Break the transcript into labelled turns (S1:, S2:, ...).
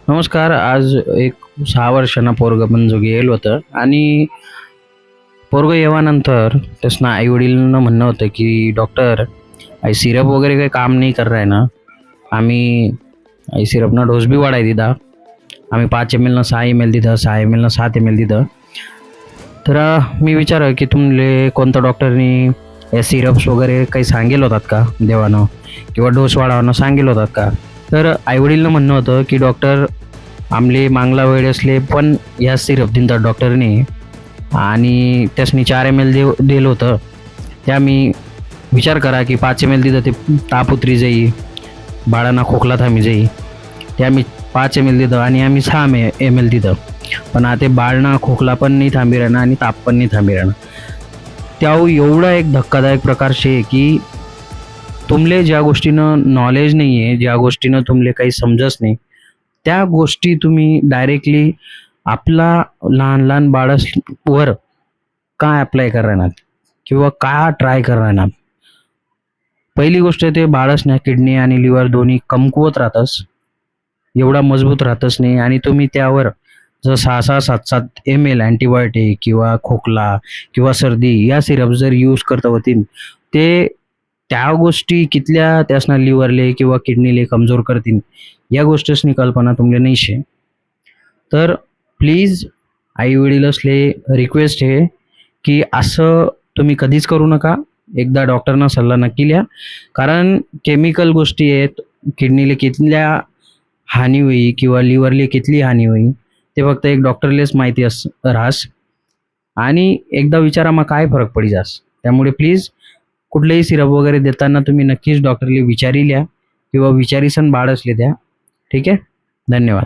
S1: नमस्कार. आज एक 6 वर्षांना पोरगं पण गेलं होतं आणि पोरगं येवानंतर त्यासनं आई-वडिलांना म्हणणं होतं, की "डॉक्टर, आई सिरप वगैरे काही काम नाही कर रहा है ना." आम्ही आई सिरपना डोस बी वाढाय दिला. आम्ही 5 ml ना 6 ml दिलं, 6 ml ना 7 ml दिलं. तर मी विचारलं, की "तुमले कोणत्या डॉक्टरनी या सिरप्स वगैरे काही सांगेल होतात का देवानं किंवा डोस वाढवणं सांगेल होतात का?" तर आई-वडीलनं म्हणणं होतं, की "डॉक्टर, आमले मागला वेळेसले पण ह्या सिरप दिलता डॉक्टरनी आणि त्यासनी 4 ml दिलं होतं. त्या मी विचार करा की 5 ml दिलं ते ताप उतरी जाई, बाळांना खोकला थांबी जाई. ते आम्ही 5 ml दिलं आणि आम्ही 6 ml दिलं. पण आता ते बाळना खोकला पण नाही थांबी राहणं आणि ताप पण नाही थांबी राहणं. त्यावर एवढा एक धक्कादायक प्रकार शे की तुमले ज्या गोष्टीनं नॉलेज नाही आहे, ज्या गोष्टीनं तुमले काही समजत नाही, त्या गोष्टी तुम्ही डायरेक्टली आपला लहान-लहान बाळावर का ॲप्लाय करणार किंवा का ट्राय करणार? पहिली गोष्ट ते बाळसना किडनी आणि लिव्हर दोन्ही कमकुवत राहतच. एवढा मजबूत राहतच नाही आणि तुम्ही त्यावर जर 6-6, 7-7 ml अँटिबायोटिक किंवा खोकला किंवा सर्दी या सिरप जर यूज करता होतील, ते त्या गोष्टी कितल्या त्यासना लिव्हरले किंवा किडनीले कमजोर करतील, या गोष्टीसनी कल्पना तुमले नाही शे. तर प्लीज आई-वडीलसले रिक्वेस्ट आहे, की असं तुम्ही कधीच करू नका. एकदा डॉक्टरना सल्ला नक्की घ्या. कारण केमिकल गोष्टी आहेत, किडनीला कितल्या हानी होई किंवा लिव्हरला कितली हानी होई, ते फक्त एक डॉक्टरलेच माहिती राहस आणि एकदा विचारा मग काय फरक पडी जास. त्यामुळे प्लीज कुठलेही सिरप वगैरे देताना तुम्ही नक्कीच डॉक्टरला विचारी लिहा किंवा विचारीसन बाळसले द्या. ठीक आहे? धन्यवाद.